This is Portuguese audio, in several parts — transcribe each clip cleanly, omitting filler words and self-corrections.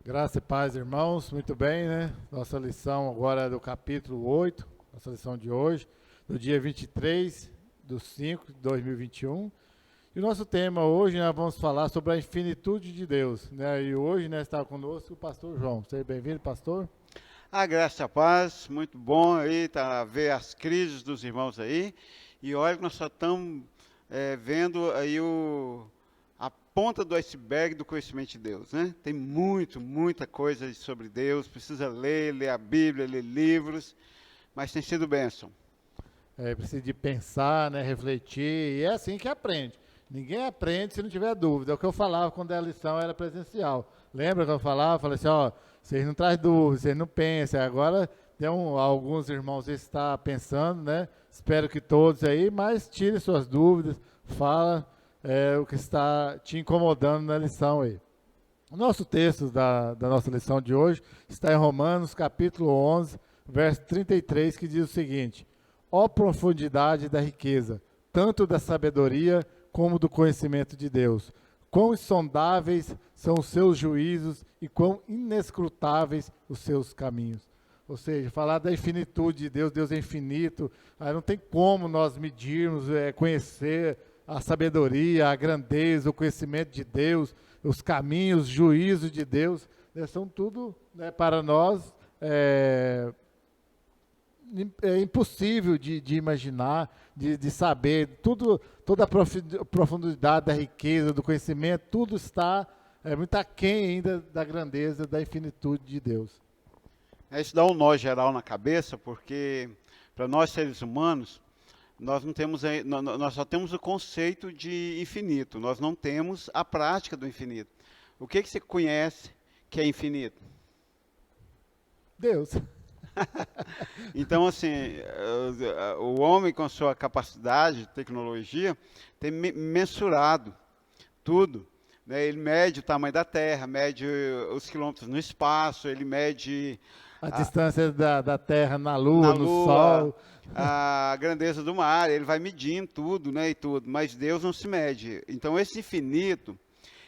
Graça e paz, irmãos. Muito bem, né? Nossa lição agora é do capítulo 8, nossa lição de hoje, do dia 23/5/2021. E o nosso tema hoje, nós vamos falar sobre a infinitude de Deus, né? E hoje, né, está conosco o pastor João. Seja bem-vindo, pastor. A graça e a paz, muito bom aí ver as crises dos irmãos aí. E olha que nós só estamos vendo aí a ponta do iceberg do conhecimento de Deus, né? Tem muita coisa sobre Deus, precisa ler a Bíblia, ler livros, mas tem sido bênção. Precisa de pensar, né, refletir, e é assim que aprende. Ninguém aprende se não tiver dúvida. É o que eu falava quando a lição era presencial. Lembra que eu falava? Falei assim, ó, vocês não trazem dúvida, vocês não pensam. Agora tem alguns irmãos que estão pensando, né? Espero que todos aí, mas tire suas dúvidas, fala o que está te incomodando na lição aí. O nosso texto da nossa lição de hoje está em Romanos, capítulo 11, verso 33, que diz o seguinte: ó profundidade da riqueza, tanto da sabedoria como do conhecimento de Deus. Quão insondáveis são os seus juízos e quão inescrutáveis os seus caminhos. Ou seja, falar da infinitude de Deus, Deus é infinito, aí não tem como nós medirmos, conhecer a sabedoria, a grandeza, o conhecimento de Deus, os caminhos, os juízos de Deus, né, são tudo, né, para nós é impossível de imaginar, de saber, toda a profundidade da riqueza, do conhecimento, tudo está muito aquém ainda da grandeza, da infinitude de Deus. Isso dá um nó geral na cabeça, porque para nós seres humanos, nós só temos o conceito de infinito, nós não temos a prática do infinito. O que você conhece que é infinito? Deus. Então, assim, o homem com sua capacidade, tecnologia, tem mensurado tudo, né? Ele mede o tamanho da Terra, mede os quilômetros no espaço, ele mede A distância da Terra na na Lua, no Lua, Sol. a grandeza do mar, ele vai medindo tudo, né, e tudo, mas Deus não se mede. Então, esse infinito,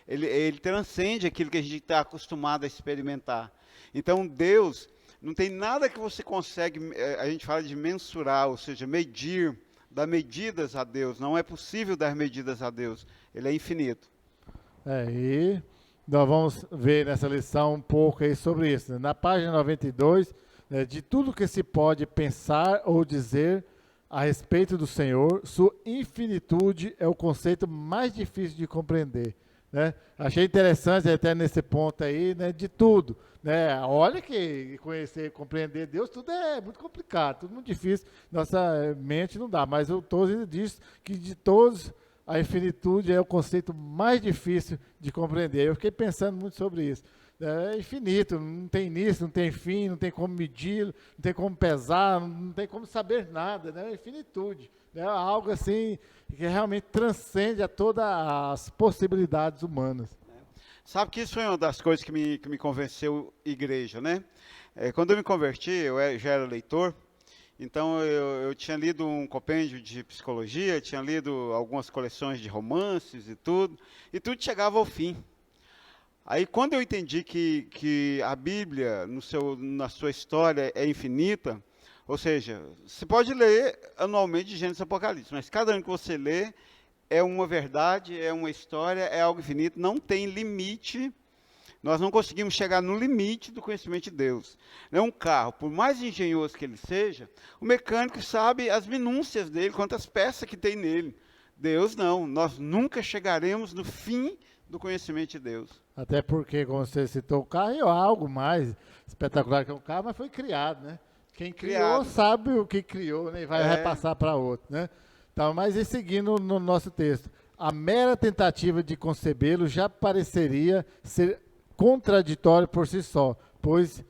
ele transcende aquilo que a gente está acostumado a experimentar. Então, Deus não tem nada que você consegue, a gente fala de mensurar, ou seja, medir, dar medidas a Deus. Não é possível dar medidas a Deus. Ele é infinito. E nós vamos ver nessa lição um pouco aí sobre isso, né? Na página 92, né, de tudo que se pode pensar ou dizer a respeito do Senhor, sua infinitude é o conceito mais difícil de compreender. Né? Achei interessante até nesse ponto aí, né, de tudo. Né? Olha que conhecer, compreender Deus, tudo é muito complicado, tudo muito difícil. Nossa mente não dá, mas o Tozer diz que de todos a infinitude é o conceito mais difícil de compreender. Eu fiquei pensando muito sobre isso. É infinito, não tem início, não tem fim, não tem como medir, não tem como pesar, não tem como saber nada, né? É infinitude. É algo assim que realmente transcende a todas as possibilidades humanas. Sabe que isso foi uma das coisas que me convenceu igreja, né? Quando eu me converti, já era leitor, então eu tinha lido um compêndio de psicologia, tinha lido algumas coleções de romances e tudo chegava ao fim. Aí quando eu entendi que a Bíblia, na sua história, é infinita, ou seja, você pode ler anualmente de Gênesis e Apocalipse, mas cada ano que você lê é uma verdade, é uma história, é algo infinito, não tem limite. Nós não conseguimos chegar no limite do conhecimento de Deus. Um carro, por mais engenhoso que ele seja, o mecânico sabe as minúcias dele, quantas peças que tem nele. Deus não, nós nunca chegaremos no fim do conhecimento de Deus. Até porque, como você citou, o carro é algo mais espetacular que um carro, mas foi criado, né? Quem criou sabe o que criou, né? E vai repassar para outro, né? Então, mas e seguindo no nosso texto, a mera tentativa de concebê-lo já pareceria ser contraditório por si só, pois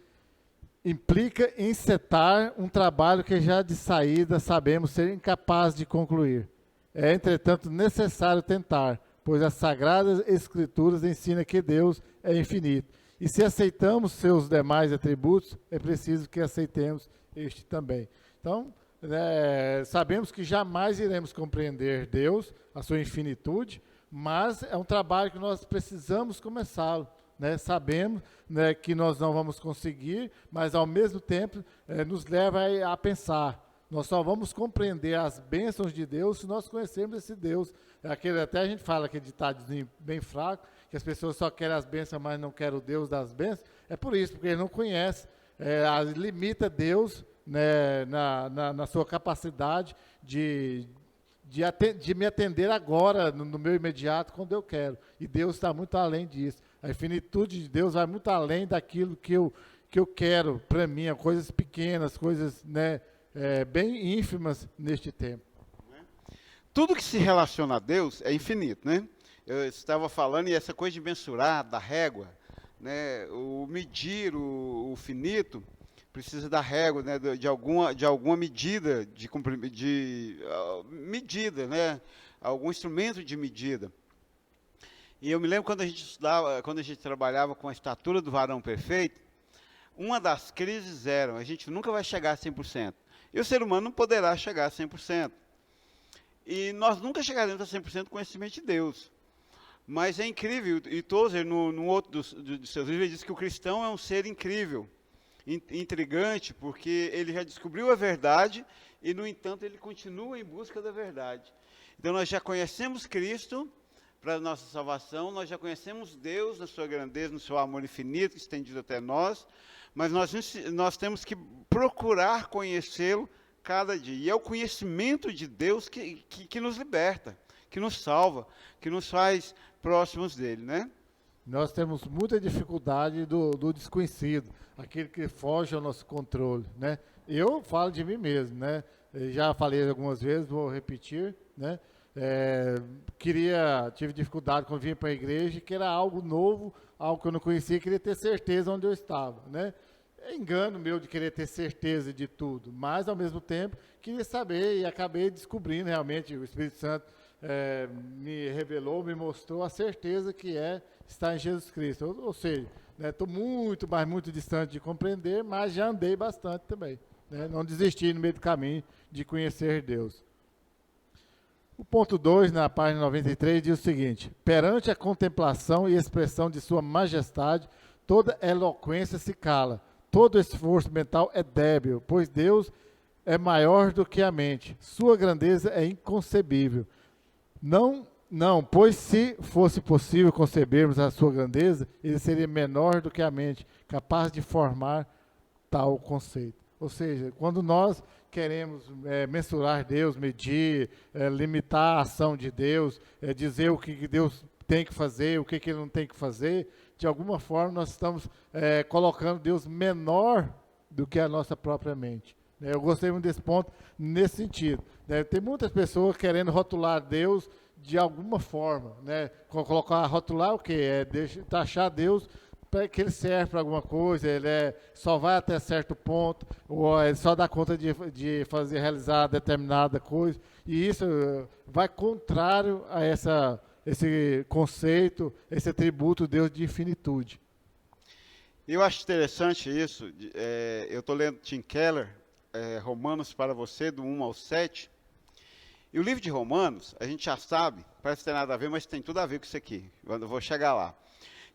implica encetar um trabalho que já de saída sabemos ser incapaz de concluir. É, entretanto, necessário tentar, pois as Sagradas Escrituras ensinam que Deus é infinito. E se aceitamos seus demais atributos, é preciso que aceitemos este também. Então, sabemos que jamais iremos compreender Deus, a sua infinitude, mas é um trabalho que nós precisamos começá-lo. né? Sabemos, né, que nós não vamos conseguir, mas ao mesmo tempo nos leva a pensar. Nós só vamos compreender as bênçãos de Deus se nós conhecermos esse Deus. Até a gente fala aquele ditadozinho bem fraco, que as pessoas só querem as bênçãos, mas não querem o Deus das bênçãos. É por isso, porque eles não conhecem, limita Deus, né, na sua capacidade de me atender agora, no meu imediato, quando eu quero. E Deus está muito além disso. A infinitude de Deus vai muito além daquilo que eu quero para mim, coisas pequenas, coisas, né, bem ínfimas neste tempo. Tudo que se relaciona a Deus é infinito, né? Eu estava falando, e essa coisa de mensurar, da régua, né, o medir, o finito, precisa da régua, né, de alguma medida, medida, né, algum instrumento de medida. E eu me lembro quando a gente estudava, quando a gente trabalhava com a estatura do varão perfeito, uma das crises era, a gente nunca vai chegar a 100%. E o ser humano não poderá chegar a 100%. E nós nunca chegaremos a 100% do conhecimento de Deus. Mas é incrível, e Tozer, no outro dos seus livros, ele diz que o cristão é um ser incrível, intrigante, porque ele já descobriu a verdade e, no entanto, ele continua em busca da verdade. Então, nós já conhecemos Cristo para a nossa salvação, nós já conhecemos Deus na sua grandeza, no seu amor infinito, estendido até nós, mas nós temos que procurar conhecê-lo cada dia. E é o conhecimento de Deus que nos liberta, que nos salva, que nos faz próximos dele, né? Nós temos muita dificuldade do desconhecido, aquele que foge ao nosso controle, né? Eu falo de mim mesmo, né? Já falei algumas vezes, vou repetir, né? Tive dificuldade quando vim para a igreja, que era algo novo, algo que eu não conhecia, queria ter certeza onde eu estava, né? É engano meu de querer ter certeza de tudo, mas ao mesmo tempo queria saber e acabei descobrindo realmente, o Espírito Santo me revelou, me mostrou a certeza que está em Jesus Cristo. Ou seja, estou muito, mas muito distante de compreender, mas já andei bastante também, né? Não desisti no meio do caminho de conhecer Deus. O ponto 2, na página 93, diz o seguinte: perante a contemplação e expressão de sua majestade, toda eloquência se cala, todo esforço mental é débil, pois Deus é maior do que a mente, sua grandeza é inconcebível. Não, pois se fosse possível concebermos a sua grandeza, ele seria menor do que a mente, capaz de formar tal conceito. Ou seja, quando nós queremos mensurar Deus, medir, limitar a ação de Deus, dizer o que Deus tem que fazer, o que ele não tem que fazer, de alguma forma nós estamos colocando Deus menor do que a nossa própria mente. Eu gostei muito desse ponto, nesse sentido. Tem muitas pessoas querendo rotular Deus de alguma forma, né? Rotular o quê? Taxar Deus para que ele serve para alguma coisa, ele só vai até certo ponto, ou ele só dá conta de realizar determinada coisa, e isso vai contrário a esse conceito, esse atributo de Deus de infinitude. Eu acho interessante isso, eu estou lendo Tim Keller, Romanos para você, do 1 ao 7, e o livro de Romanos, a gente já sabe, parece que tem nada a ver, mas tem tudo a ver com isso aqui, eu vou chegar lá.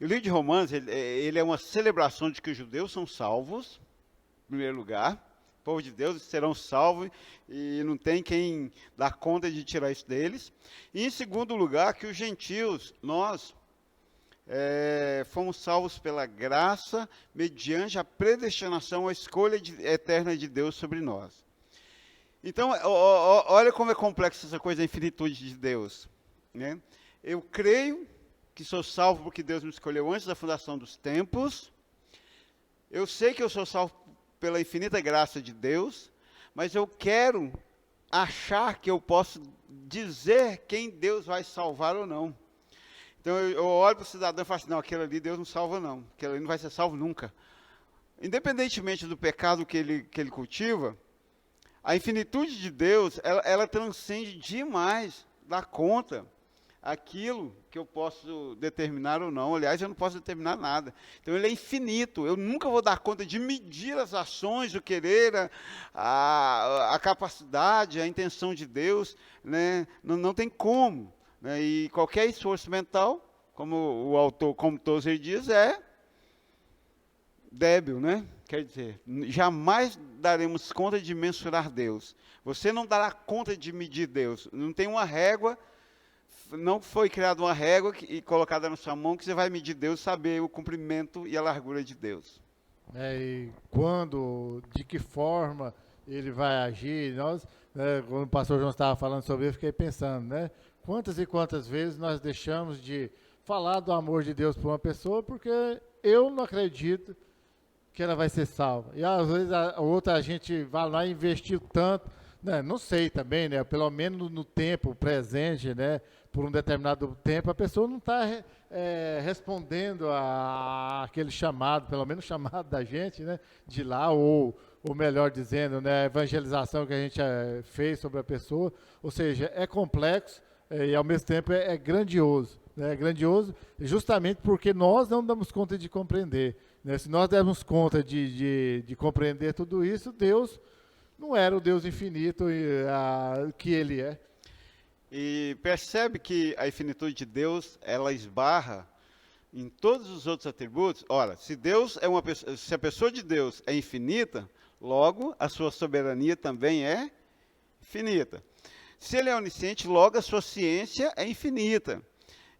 E o livro de Romanos, ele é uma celebração de que os judeus são salvos, em primeiro lugar, o povo de Deus serão salvos, e não tem quem dá conta de tirar isso deles. E em segundo lugar, que os gentios, nós, fomos salvos pela graça, mediante a predestinação, a escolha eterna de Deus sobre nós. Então, olha como é complexa essa coisa da infinitude de Deus, né? Eu creio que sou salvo porque Deus me escolheu antes da fundação dos tempos. Eu sei que eu sou salvo pela infinita graça de Deus, mas eu quero achar que eu posso dizer quem Deus vai salvar ou não. Então eu olho para o cidadão e falo assim, não, aquele ali Deus não salva não, aquele ali não vai ser salvo nunca. Independentemente do pecado que ele cultiva, a infinitude de Deus, ela transcende demais da conta aquilo que eu posso determinar ou não. Aliás, eu não posso determinar nada. Então, ele é infinito. Eu nunca vou dar conta de medir as ações, o querer, a capacidade, a intenção de Deus, né? Não tem como, né? E qualquer esforço mental como o autor, como Tozer diz, é débil, né? Quer dizer, jamais daremos conta de mensurar Deus. Você não dará conta de medir Deus. Não tem uma régua, não foi criada uma régua e colocada na sua mão que você vai medir Deus, saber o comprimento e a largura de Deus. E quando, de que forma ele vai agir, nós, né, quando o pastor João estava falando sobre isso, eu fiquei pensando, né? Quantas e quantas vezes nós deixamos de falar do amor de Deus para uma pessoa porque eu não acredito que ela vai ser salva. E às vezes a outra a gente vai lá e investiu tanto, né? Não sei também, né? Pelo menos no tempo presente, né? Por um determinado tempo, a pessoa não está respondendo aquele chamado, pelo menos chamado da gente, né? De lá, ou melhor dizendo, né? A evangelização que a gente fez sobre a pessoa. Ou seja, é complexo e ao mesmo tempo é grandioso. É grandioso justamente porque nós não damos conta de compreender. Né? Se nós dermos conta de compreender tudo isso, Deus não era o Deus infinito que Ele é. E percebe que a infinitude de Deus, ela esbarra em todos os outros atributos. Ora, se Deus é uma pessoa, se a pessoa de Deus é infinita, logo a sua soberania também é infinita. Se ele é onisciente, logo a sua ciência é infinita.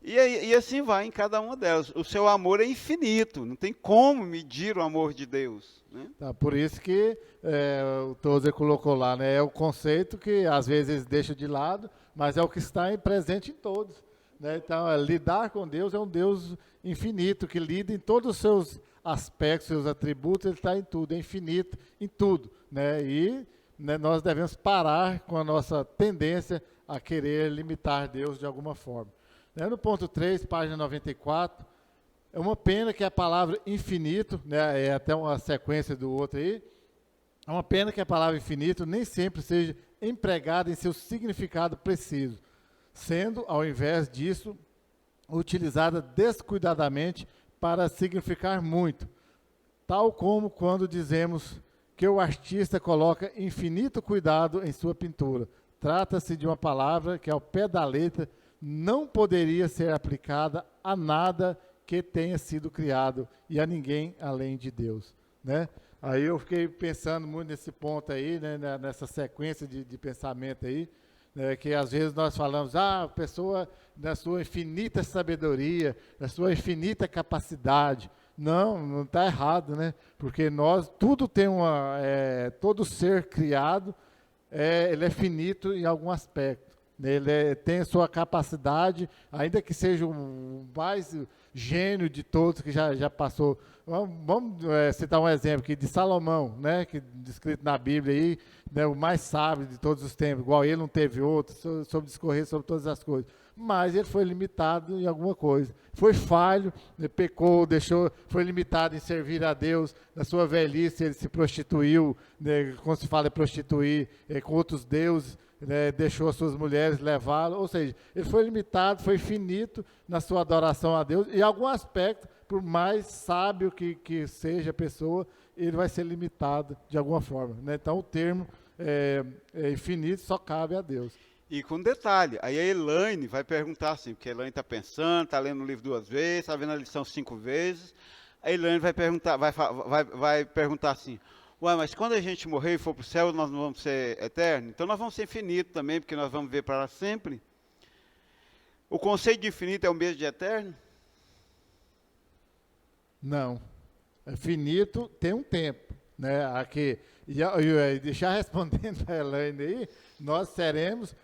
E assim vai em cada uma delas. O seu amor é infinito, não tem como medir o amor de Deus. Né? Tá, por isso que o Tozer colocou lá, né? É o conceito que às vezes deixa de lado, mas é o que está presente em todos. Né? Então, lidar com Deus é um Deus infinito, que lida em todos os seus aspectos, seus atributos, ele está em tudo, é infinito em tudo. Né? E né, nós devemos parar com a nossa tendência a querer limitar Deus de alguma forma. No ponto 3, página 94, é uma pena que a palavra infinito, né, é até uma sequência do outro aí, é uma pena que a palavra infinito nem sempre seja empregada em seu significado preciso, sendo, ao invés disso, utilizada descuidadamente para significar muito, tal como quando dizemos que o artista coloca infinito cuidado em sua pintura. Trata-se de uma palavra que, ao pé da letra, não poderia ser aplicada a nada que tenha sido criado e a ninguém além de Deus, né? Aí eu fiquei pensando muito nesse ponto aí, né, nessa sequência de pensamento aí, né, que às vezes nós falamos, a pessoa na sua infinita sabedoria, na sua infinita capacidade. Não está errado, né? Porque tudo tem todo ser criado, ele é finito em algum aspecto. Ele tem a sua capacidade, ainda que seja o mais gênio de todos que já passou. Vamos citar um exemplo aqui de Salomão, né, que descrito na Bíblia aí, né, o mais sábio de todos os tempos, igual ele não teve outro, sobre discorrer sobre todas as coisas. Mas ele foi limitado em alguma coisa. Foi falho, ele pecou, foi limitado em servir a Deus. Na sua velhice ele se prostituiu, né, como se fala prostituir, com outros deuses. Né, deixou as suas mulheres levá-lo, ou seja, ele foi limitado, foi finito na sua adoração a Deus, e em algum aspecto, por mais sábio que seja a pessoa, ele vai ser limitado de alguma forma. Né? Então o termo infinito só cabe a Deus. E com detalhe, aí a Elaine vai perguntar assim, porque a Elaine está pensando, está lendo o livro 2 vezes, está vendo a lição 5 vezes, a Elaine vai perguntar assim, ué, mas quando a gente morrer e for para o céu, nós não vamos ser eternos? Então nós vamos ser infinitos também, porque nós vamos viver para sempre. O conceito de infinito é o mesmo de eterno? Não. Finito tem um tempo. Né? Aqui, deixar respondendo a Elaine aí, nós seremos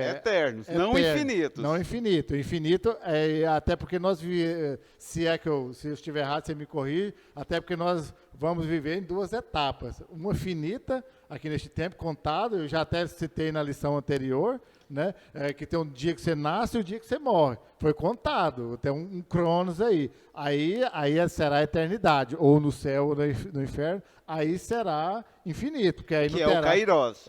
eternos, não infinitos. Não infinito. Infinito, até porque se eu estiver errado, você me corrige, até porque nós vamos viver em 2 etapas. Uma finita, aqui neste tempo, contado, eu já até citei na lição anterior, né, que tem um dia que você nasce e o dia que você morre. Foi contado, tem um cronos aí. Aí será a eternidade, ou no céu ou no inferno, aí será infinito. Que aí que não terá, o Kairos.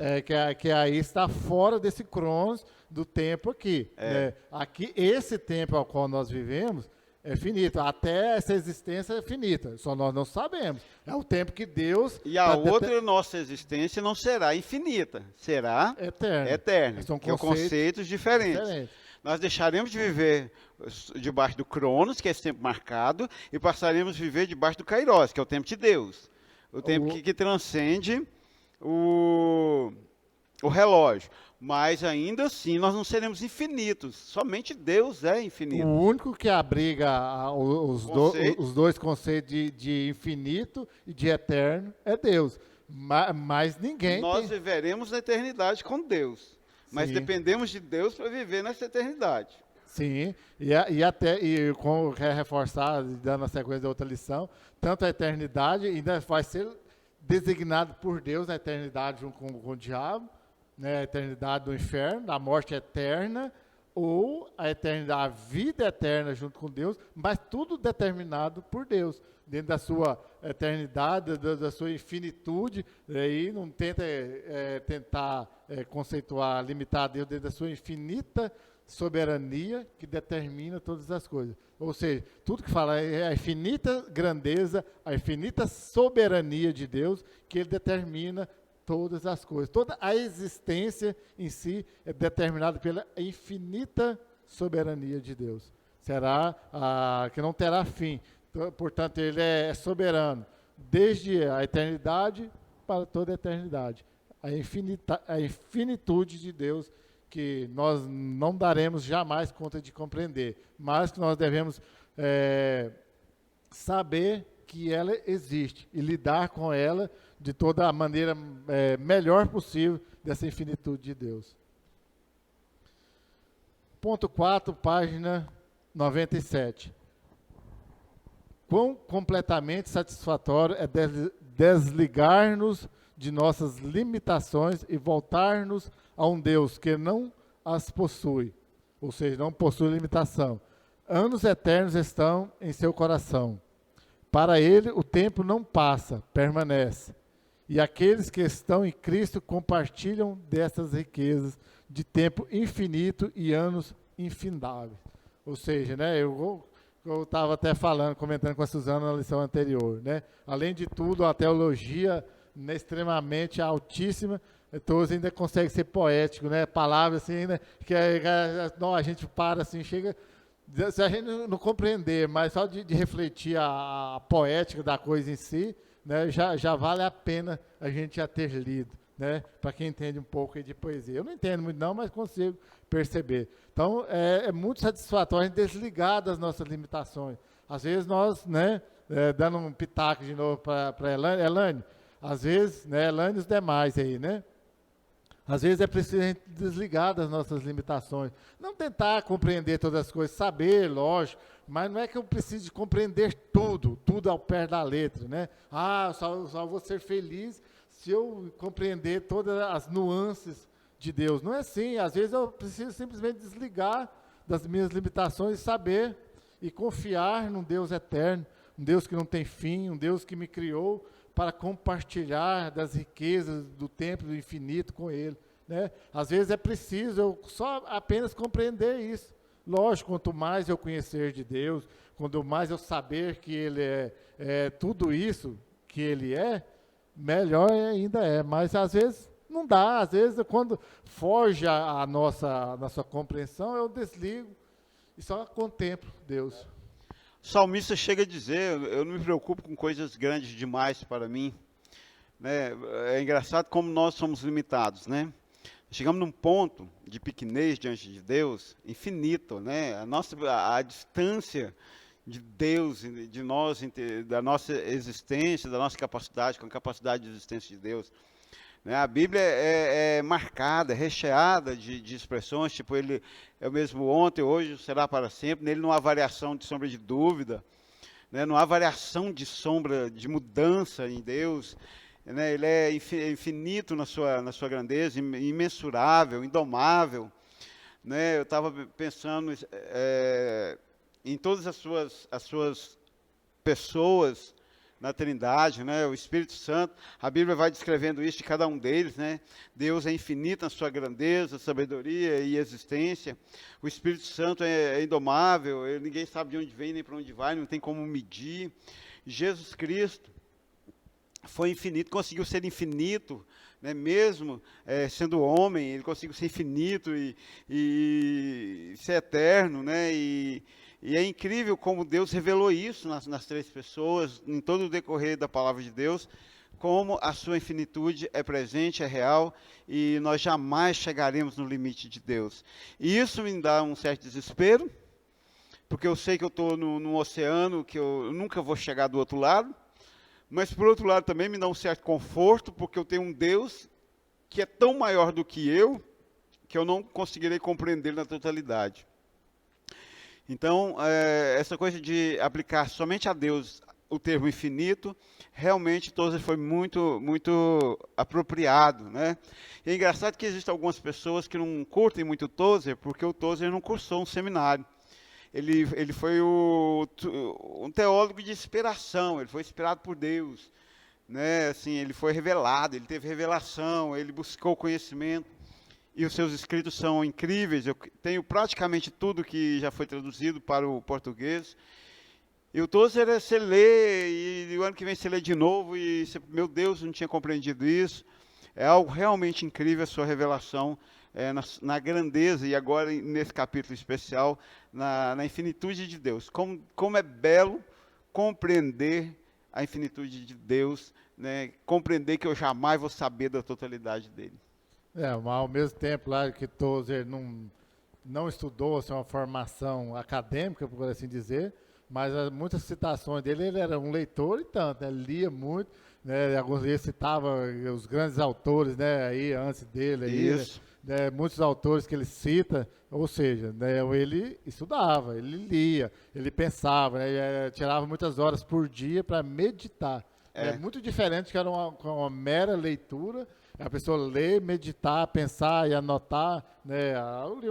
Que aí está fora desse cronos do tempo aqui. Né? Aqui, esse tempo ao qual nós vivemos, é finito, até essa existência é finita, só nós não sabemos. É o tempo que Deus... E a outra nossa existência não será infinita, será eterna. São conceitos diferentes. Nós deixaremos de viver debaixo do Cronos, que é esse tempo marcado, e passaremos a viver debaixo do Kairos, que é o tempo de Deus. O tempo que transcende o relógio. Mas ainda assim nós não seremos infinitos. Somente Deus é infinito. O único que abriga os dois conceitos de infinito e de eterno é Deus. Mas ninguém. Nós viveremos na eternidade com Deus. Mas dependemos de Deus para viver nessa eternidade. Sim, como quer reforçar, dando a sequência da outra lição, tanto a eternidade ainda vai ser designado por Deus na eternidade junto com o diabo, né, a eternidade do inferno, a morte eterna, ou a eternidade, a vida eterna junto com Deus, mas tudo determinado por Deus, dentro da sua eternidade, da sua infinitude, aí não tenta tentar conceituar, limitar Deus dentro da sua infinita soberania que determina todas as coisas. Ou seja, tudo que fala é a infinita grandeza, a infinita soberania de Deus que Ele determina todas as coisas. Toda a existência em si é determinada pela infinita soberania de Deus. Será que não terá fim. Portanto, Ele é soberano desde a eternidade para toda a eternidade. A infinitude de Deus que nós não daremos jamais conta de compreender, mas que nós devemos saber que ela existe e lidar com ela de toda a maneira melhor possível dessa infinitude de Deus. Ponto 4, página 97. Quão completamente satisfatório é desligar-nos de nossas limitações e voltar-nos a um Deus que não as possui, ou seja, não possui limitação. Anos eternos estão em seu coração. Para ele o tempo não passa, permanece. E aqueles que estão em Cristo compartilham dessas riquezas de tempo infinito e anos infindáveis. Ou seja, né, eu estava até comentando com a Suzana na lição anterior, né? Além de tudo, a teologia extremamente altíssima, todos ainda conseguem ser poético, né? Palavras assim, né? Que a gente para assim, chega, se a gente não compreender, mas só de refletir a poética da coisa em si, né? Já vale a pena a gente já ter lido, né? Para quem entende um pouco de poesia. Eu não entendo muito não, mas consigo perceber. Então, é muito satisfatório desligar das nossas limitações. Às vezes nós, né, dando um pitaco de novo para Elane, às vezes, né, Elane e os demais aí, né? Às vezes é preciso a gente desligar das nossas limitações. Não tentar compreender todas as coisas, saber, lógico, mas não é que eu preciso compreender tudo ao pé da letra, né? Só vou ser feliz se eu compreender todas as nuances de Deus. Não é assim. Às vezes eu preciso simplesmente desligar das minhas limitações e saber e confiar num Deus eterno, um Deus que não tem fim, um Deus que me criou para compartilhar das riquezas do tempo do infinito com Ele, né? Às vezes é preciso eu só apenas compreender isso. Lógico, quanto mais eu conhecer de Deus, quanto mais eu saber que Ele é tudo isso que Ele é, melhor ainda é. Mas às vezes não dá, às vezes quando foge a nossa compreensão, eu desligo e só contemplo Deus. O salmista chega a dizer, eu não me preocupo com coisas grandes demais para mim, né? É engraçado como nós somos limitados, né? Chegamos num ponto de pequenez diante de Deus infinito, né? A distância de Deus, de nós, da nossa existência, da nossa capacidade, com a capacidade de existência de Deus. A Bíblia é marcada, recheada de expressões, tipo, Ele é o mesmo ontem, hoje, será para sempre. Nele não há variação de sombra de dúvida, né? Não há variação de sombra, de mudança em Deus, né? Ele é infinito na sua grandeza, imensurável, indomável, né? Eu estava pensando em todas as suas pessoas na Trindade, né? O Espírito Santo, a Bíblia vai descrevendo isso de cada um deles, né? Deus é infinito na sua grandeza, sabedoria e existência. O Espírito Santo é indomável, ninguém sabe de onde vem nem para onde vai, não tem como medir. Jesus Cristo foi infinito, conseguiu ser infinito, né, mesmo sendo homem, ele conseguiu ser infinito e ser eterno, né, e é incrível como Deus revelou isso nas três pessoas, em todo o decorrer da palavra de Deus, como a sua infinitude é presente, é real, e nós jamais chegaremos no limite de Deus. E isso me dá um certo desespero, porque eu sei que eu estou num oceano que eu nunca vou chegar do outro lado, mas por outro lado também me dá um certo conforto, porque eu tenho um Deus que é tão maior do que eu não conseguirei compreender na totalidade. Então, essa coisa de aplicar somente a Deus o termo infinito, realmente Tozer foi muito, muito apropriado, né? E é engraçado que existem algumas pessoas que não curtem muito Tozer, porque o Tozer não cursou um seminário. Ele foi um teólogo de inspiração, ele foi inspirado por Deus, né? Assim, ele foi revelado, ele teve revelação, ele buscou conhecimento, e os seus escritos são incríveis. Eu tenho praticamente tudo que já foi traduzido para o português. E o Tozer, você lê, e o ano que vem você lê de novo, e você, meu Deus, não tinha compreendido isso. É algo realmente incrível a sua revelação na grandeza, e agora nesse capítulo especial, na infinitude de Deus. Como é belo compreender a infinitude de Deus, né? Compreender que eu jamais vou saber da totalidade dele. Mas ao mesmo tempo lá que Tozer não estudou assim, uma formação acadêmica, por assim dizer, mas muitas citações dele, ele era um leitor e tanto, né? Ele lia muito, né? Alguns vezes citava os grandes autores, né? Aí antes dele, aí, Isso. né? Muitos autores que ele cita, ou seja, né? Ele estudava, ele lia, ele pensava, né? Tirava muitas horas por dia para meditar. É muito diferente que era uma mera leitura. A pessoa ler, meditar, pensar e anotar, né? Eu li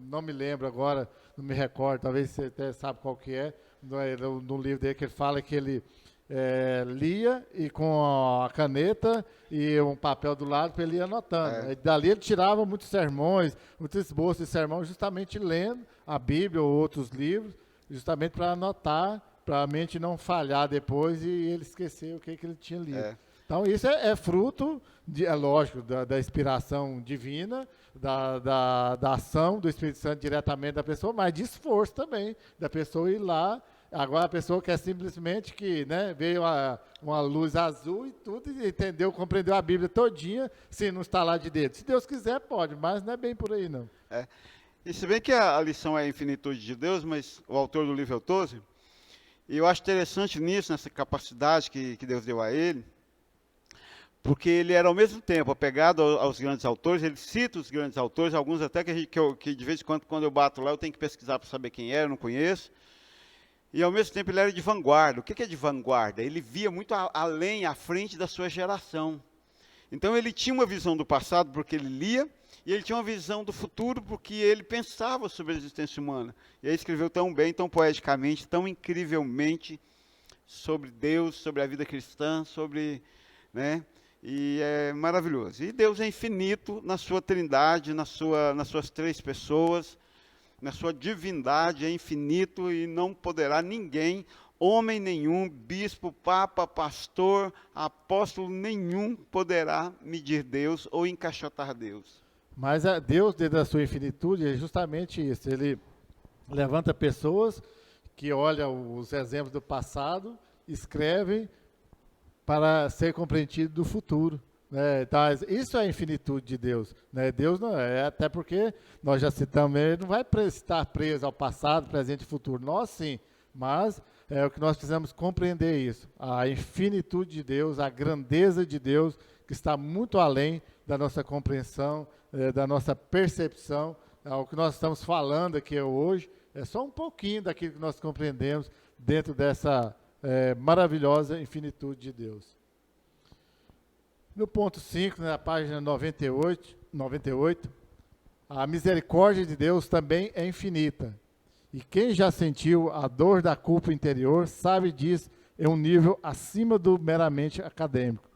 não me lembro agora, não me recordo, talvez você até sabe qual que é, no livro dele que ele fala que ele lia e com a caneta e um papel do lado para ele ir anotando. Aí, dali ele tirava muitos sermões, muitos esboços de sermão, justamente lendo a Bíblia ou outros livros, justamente para anotar, para a mente não falhar depois e ele esquecer o que ele tinha lido. Então, isso é fruto, lógico, da inspiração divina, da ação do Espírito Santo diretamente da pessoa, mas de esforço também, da pessoa ir lá. Agora, a pessoa quer simplesmente que, né, veio uma luz azul e tudo, e entendeu, compreendeu a Bíblia todinha, sem não estalar de dedo. Se Deus quiser, pode, mas não é bem por aí, não. E se bem que a lição é a infinitude de Deus, mas o autor do livro é o Tozer, e eu acho interessante nisso, nessa capacidade que Deus deu a ele, porque ele era ao mesmo tempo apegado aos grandes autores, ele cita os grandes autores, alguns até que de vez em quando eu bato lá, eu tenho que pesquisar para saber quem era, eu não conheço, e ao mesmo tempo ele era de vanguarda. O que é de vanguarda? Ele via muito além, à frente da sua geração. Então ele tinha uma visão do passado porque ele lia, e ele tinha uma visão do futuro porque ele pensava sobre a existência humana. E aí escreveu tão bem, tão poeticamente, tão incrivelmente sobre Deus, sobre a vida cristã, sobre, né? E é maravilhoso. E Deus é infinito na sua trindade, nas suas três pessoas, na sua divindade é infinito e não poderá ninguém, homem nenhum, bispo, papa, pastor, apóstolo nenhum poderá medir Deus ou encaixotar Deus. Mas Deus, dentro da sua infinitude, é justamente isso. Ele levanta pessoas que olham os exemplos do passado, escrevem para ser compreendido do futuro, né? Então, isso é a infinitude de Deus, né? Deus não até porque nós já citamos, ele não vai estar preso ao passado, presente e futuro. Nós sim, mas o que nós precisamos compreender isso, a infinitude de Deus, a grandeza de Deus, que está muito além da nossa compreensão, da nossa percepção. O que nós estamos falando aqui hoje é só um pouquinho daquilo que nós compreendemos dentro dessa maravilhosa infinitude de Deus. No ponto 5, na página 98, a misericórdia de Deus também é infinita. E quem já sentiu a dor da culpa interior sabe disso em um nível acima do meramente acadêmico.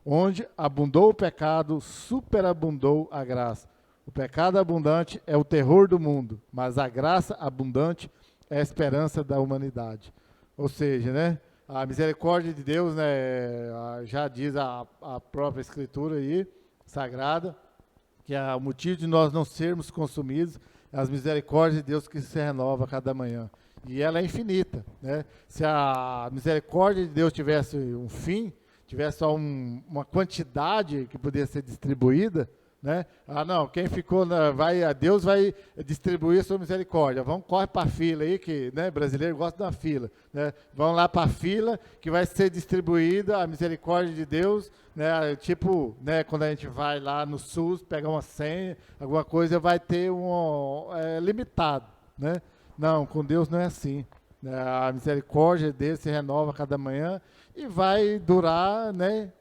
Onde abundou o pecado, superabundou a graça. O pecado abundante é o terror do mundo, mas a graça abundante é a esperança da humanidade. Ou seja, né, A misericórdia de Deus, né, já diz a própria Escritura aí, Sagrada, que é o motivo de nós não sermos consumidos, é as misericórdias de Deus que se renova a cada manhã. E ela é infinita, né? Se a misericórdia de Deus tivesse um fim, tivesse só uma quantidade que poderia ser distribuída, né? Não, quem ficou, Deus vai distribuir a sua misericórdia. Corre para a fila aí, que, né, brasileiro gosta da fila, né? Vão lá para a fila, que vai ser distribuída a misericórdia de Deus, né? Tipo, né, quando a gente vai lá no SUS, pegar uma senha, alguma coisa, vai ter limitado, né? Não, com Deus não é assim. A misericórdia dele se renova a cada manhã e vai durar, né,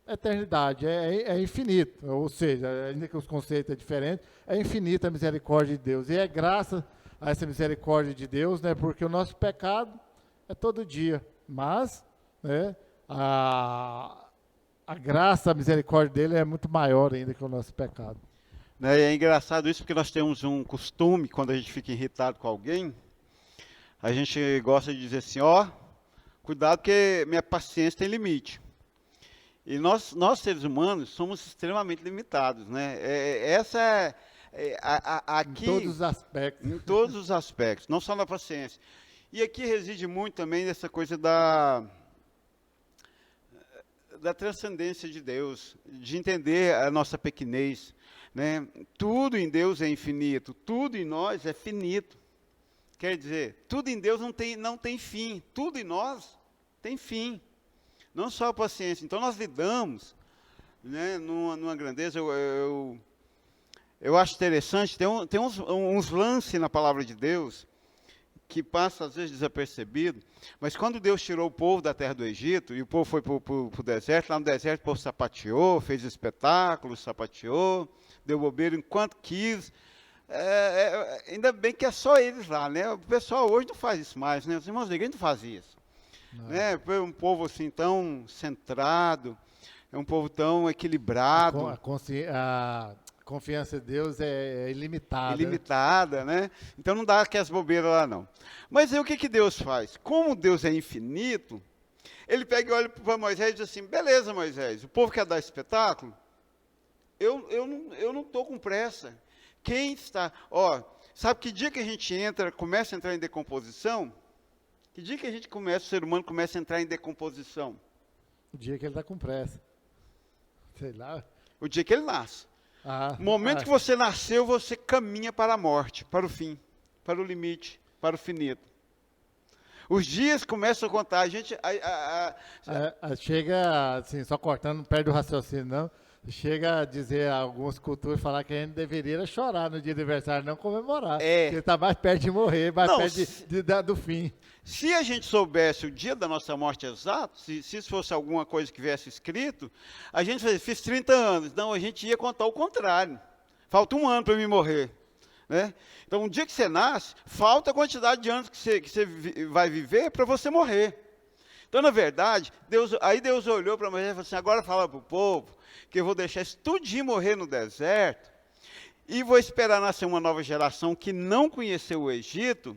eternidade, é infinito, ou seja, ainda que os conceitos são diferentes, é infinita a misericórdia de Deus, e é graças a essa misericórdia de Deus, né, porque o nosso pecado é todo dia, mas, né, a graça, a misericórdia dele é muito maior ainda que o nosso pecado. Né, e é engraçado isso porque nós temos um costume, quando a gente fica irritado com alguém, a gente gosta de dizer assim, cuidado que minha paciência tem limite. E nós seres humanos somos extremamente limitados, né? Aqui, em todos os aspectos. Em todos os aspectos, não só na paciência. E aqui reside muito também essa coisa da transcendência de Deus, de entender a nossa pequenez, né? Tudo em Deus é infinito, tudo em nós é finito. Quer dizer, tudo em Deus não tem fim, tudo em nós tem fim. Não só a paciência. Então, nós lidamos, né, numa grandeza. Eu acho interessante, tem uns lances na palavra de Deus que passa, às vezes, desapercebido. Mas quando Deus tirou o povo da terra do Egito, e o povo foi para o deserto, lá no deserto o povo sapateou, fez espetáculos, sapateou, deu bobeira enquanto quis. Ainda bem que é só eles lá, né? O pessoal hoje não faz isso mais, né? Os irmãos da igreja não fazem isso. Né? Um povo assim tão centrado, é um povo tão equilibrado. A confiança em Deus é ilimitada. Ilimitada, né? Então não dá aquelas bobeiras lá não. Mas aí o que Deus faz? Como Deus é infinito, ele pega e olha para Moisés e diz assim, beleza Moisés, o povo quer dar espetáculo? Eu não estou com pressa. Quem está... sabe que dia que a gente começa a entrar em decomposição? Que dia que o ser humano começa a entrar em decomposição? O dia que ele está com pressa. Sei lá. O dia que ele nasce. No momento que você nasceu, você caminha para a morte, para o fim, para o limite, para o finito. Os dias começam a contar. A gente... chega, assim, só cortando, não perde o raciocínio, não. Chega a dizer algumas culturas, falar que a gente deveria chorar no dia do aniversário, não comemorar. Porque ele está mais perto de morrer, mais perto do fim. Se a gente soubesse o dia da nossa morte exato, se isso fosse alguma coisa que viesse escrito, a gente fiz 30 anos. Não, a gente ia contar o contrário. Falta 1 ano para mim morrer. Né? Então, um dia que você nasce, falta a quantidade de anos que você vai viver para você morrer. Então, na verdade, Deus olhou para Moisés e falou assim, agora fala para o povo que eu vou deixar isso tudinho morrer no deserto e vou esperar nascer uma nova geração que não conheceu o Egito,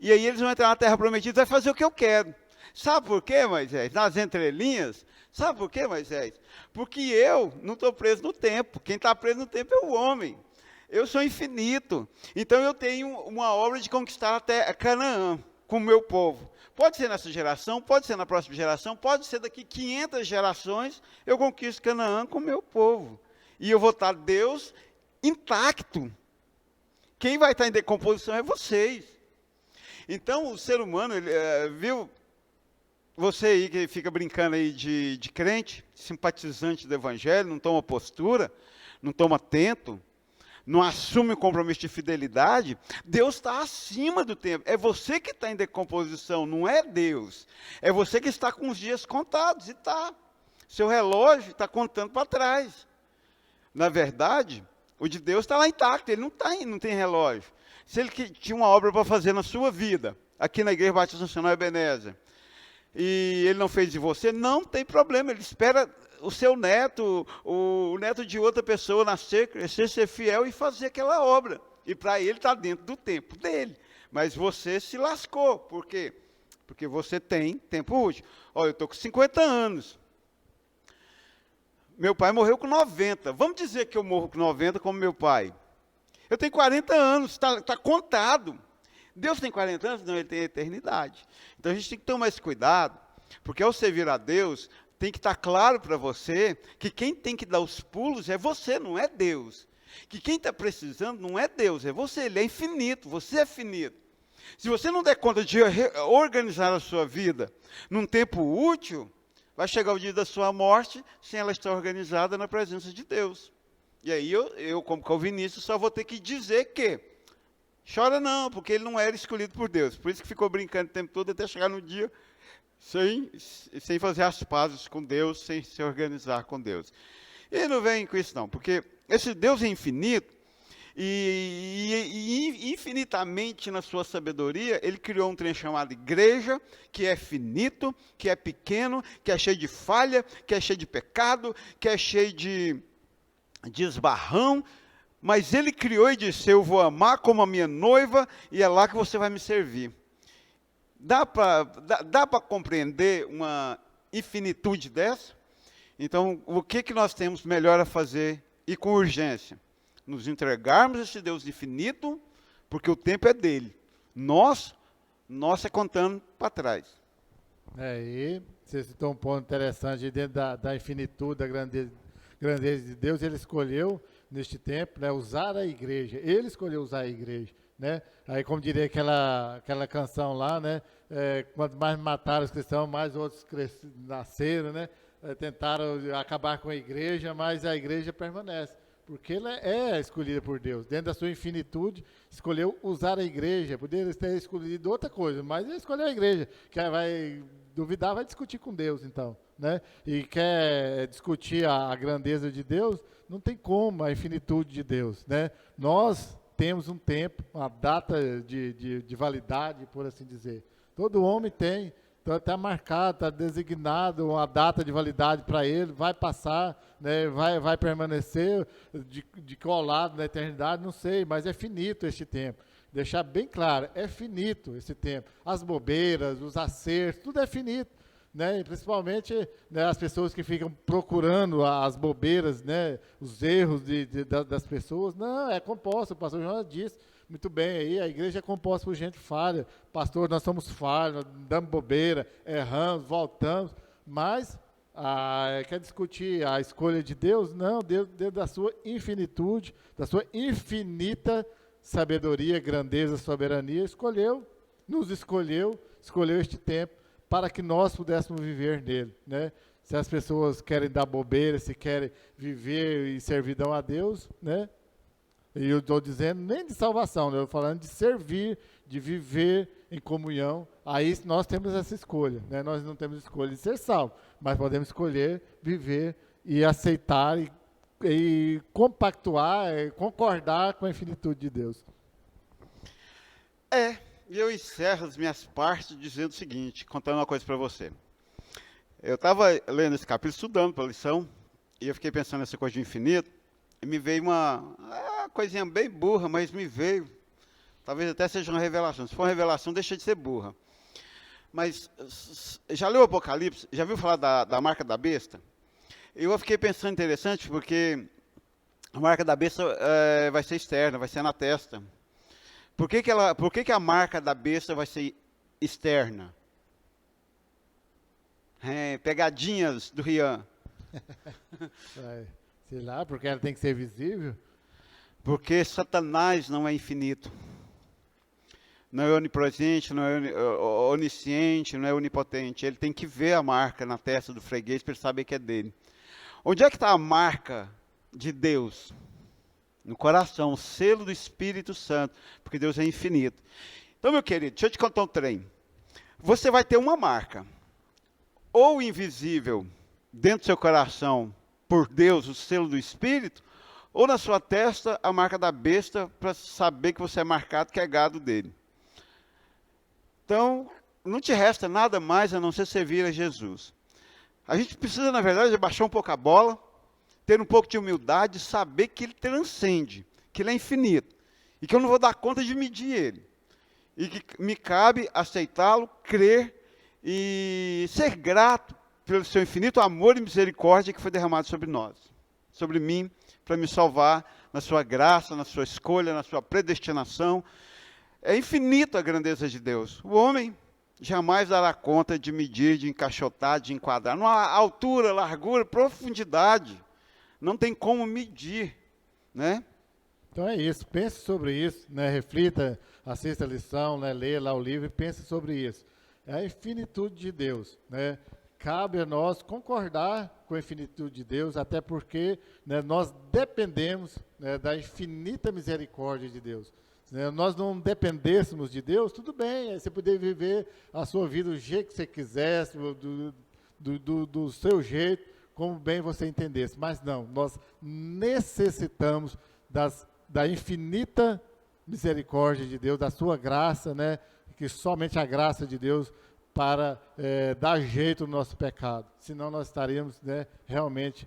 e aí eles vão entrar na terra prometida e vai fazer o que eu quero. Sabe por quê, Moisés? Nas entrelinhas, sabe por quê, Moisés? Porque eu não estou preso no tempo, quem está preso no tempo é o homem. Eu sou infinito, então eu tenho uma obra de conquistar até Canaã com o meu povo. Pode ser nessa geração, pode ser na próxima geração, pode ser daqui 500 gerações, eu conquisto Canaã com o meu povo. E eu vou estar Deus intacto. Quem vai estar em decomposição é vocês. Então, o ser humano, viu? Você aí que fica brincando aí de crente, simpatizante do evangelho, não toma postura, não toma atento, não assume o compromisso de fidelidade, Deus está acima do tempo. É você que está em decomposição, não é Deus. É você que está com os dias contados, e está. Seu relógio está contando para trás. Na verdade, o de Deus está lá intacto, ele não tem relógio. Se ele tinha uma obra para fazer na sua vida, aqui na Igreja Batista Nacional Ebenezer, e ele não fez de você, não tem problema, ele espera o seu neto, o neto de outra pessoa nascer, crescer, ser fiel e fazer aquela obra. E para ele está dentro do tempo dele. Mas você se lascou. Por quê? porque você tem tempo útil. Olha, eu estou com 50 anos. Meu pai morreu com 90. Vamos dizer que eu morro com 90 como meu pai. Eu tenho 40 anos, está contado. Deus tem 40 anos? Não, ele tem a eternidade. Então a gente tem que tomar esse cuidado, porque ao servir a Deus, tem que estar claro para você que quem tem que dar os pulos é você, não é Deus. Que quem está precisando não é Deus, é você, ele é infinito, você é finito. Se você não der conta de organizar a sua vida num tempo útil, vai chegar o dia da sua morte sem ela estar organizada na presença de Deus. E aí eu como calvinista, só vou ter que dizer que chora não, porque ele não era escolhido por Deus. Por isso que ficou brincando o tempo todo até chegar no dia sem fazer as pazes com Deus, sem se organizar com Deus. E não vem com isso não, porque esse Deus é infinito, e infinitamente na sua sabedoria, ele criou um trem chamado igreja, que é finito, que é pequeno, que é cheio de falha, que é cheio de pecado, que é cheio de esbarrão, mas ele criou e disse, eu vou amar como a minha noiva, e é lá que você vai me servir. Dá para compreender uma infinitude dessa? Então, o que nós temos melhor a fazer, e com urgência? Nos entregarmos a esse Deus infinito, porque o tempo é dele. Nós é contando para trás. E você citou um ponto interessante dentro da infinitude, da grandeza de Deus. Ele escolheu, neste tempo, né, usar a igreja. Ele escolheu usar a igreja. Né? Aí, como diria aquela canção lá, né? Quanto mais mataram os cristãos, mais outros nasceram, né? Tentaram acabar com a igreja, mas a igreja permanece. Porque ela é escolhida por Deus. Dentro da sua infinitude, escolheu usar a igreja. Poderia ter escolhido outra coisa, mas ele escolheu a igreja. Quem vai duvidar, vai discutir com Deus, então. Né? E quer discutir a grandeza de Deus, não tem como, a infinitude de Deus. Né? Nós temos um tempo, uma data de validade, por assim dizer. Todo homem tem. Então está marcado, está designado uma data de validade para ele, vai passar, né, vai permanecer de qual lado na eternidade, não sei, mas é finito este tempo. Deixar bem claro, é finito esse tempo. As bobeiras, os acertos, tudo é finito. Né, e principalmente, né, as pessoas que ficam procurando as bobeiras, né, os erros das pessoas, não, é composto, o pastor João disse muito bem aí, a igreja é composta por gente falha, pastor, nós somos falhos, nós damos bobeira, erramos, voltamos, mas quer discutir a escolha de Deus? Não, Deus, da sua infinitude, da sua infinita sabedoria, grandeza, soberania, nos escolheu este tempo, para que nós pudéssemos viver nele, né? Se as pessoas querem dar bobeira, se querem viver em servidão a Deus, né? E eu estou dizendo nem de salvação, né? Eu estou falando de servir, de viver em comunhão. Aí nós temos essa escolha, né? Nós não temos escolha de ser salvo, mas podemos escolher viver e aceitar e compactuar, concordar com a infinitude de Deus. E eu encerro as minhas partes dizendo o seguinte, contando uma coisa para você. Eu estava lendo esse capítulo, estudando para a lição, e eu fiquei pensando nessa coisa de infinito, e me veio uma coisinha bem burra, mas me veio, talvez até seja uma revelação. Se for uma revelação, deixa de ser burra. Mas, já leu o Apocalipse? Já viu falar da marca da besta? Eu fiquei pensando interessante, porque a marca da besta vai ser externa, vai ser na testa. Por que a marca da besta vai ser externa? Pegadinhas do Rian. Sei lá, porque ela tem que ser visível. Porque Satanás não é infinito. Não é onipresente, não é onisciente, não é onipotente. Ele tem que ver a marca na testa do freguês para ele saber que é dele. Onde é que está a marca de Deus? No coração, o selo do Espírito Santo, porque Deus é infinito. Então, meu querido, deixa eu te contar um trem. Você vai ter uma marca, ou invisível, dentro do seu coração, por Deus, o selo do Espírito, ou na sua testa, a marca da besta, para saber que você é marcado, que é gado dele. Então, não te resta nada mais a não ser servir a Jesus. A gente precisa, na verdade, abaixar um pouco a bola, ter um pouco de humildade, saber que ele transcende, que ele é infinito, e que eu não vou dar conta de medir ele, e que me cabe aceitá-lo, crer e ser grato pelo seu infinito amor e misericórdia que foi derramado sobre nós, sobre mim, para me salvar na sua graça, na sua escolha, na sua predestinação. É infinita a grandeza de Deus. O homem jamais dará conta de medir, de encaixotar, de enquadrar. Não há altura, largura, profundidade. Não tem como medir, né? Então é isso, pense sobre isso, né? Reflita, assista a lição, né? Leia lá o livro e pense sobre isso. É a infinitude de Deus, né? Cabe a nós concordar com a infinitude de Deus, até porque, né, nós dependemos, né, da infinita misericórdia de Deus. Se, né, nós não dependêssemos de Deus, tudo bem, aí você poderia viver a sua vida do jeito que você quisesse, do seu jeito, como bem você entendesse. Mas não, nós necessitamos da infinita misericórdia de Deus, da sua graça, né, que somente a graça de Deus para dar jeito no nosso pecado. Senão nós estaríamos, né, realmente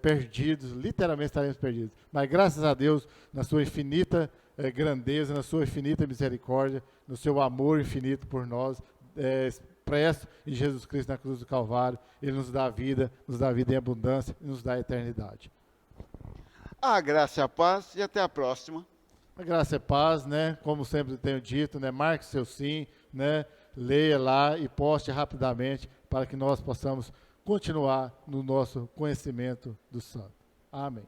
perdidos, literalmente estaríamos perdidos. Mas graças a Deus, na sua infinita grandeza, na sua infinita misericórdia, no seu amor infinito por nós, expresso em Jesus Cristo na cruz do Calvário, Ele nos dá vida em abundância e nos dá a eternidade. A graça e a paz e até a próxima. A graça e a paz, né? Como sempre tenho dito, né? Marque seu sim, né? Leia lá e poste rapidamente para que nós possamos continuar no nosso conhecimento do Santo. Amém.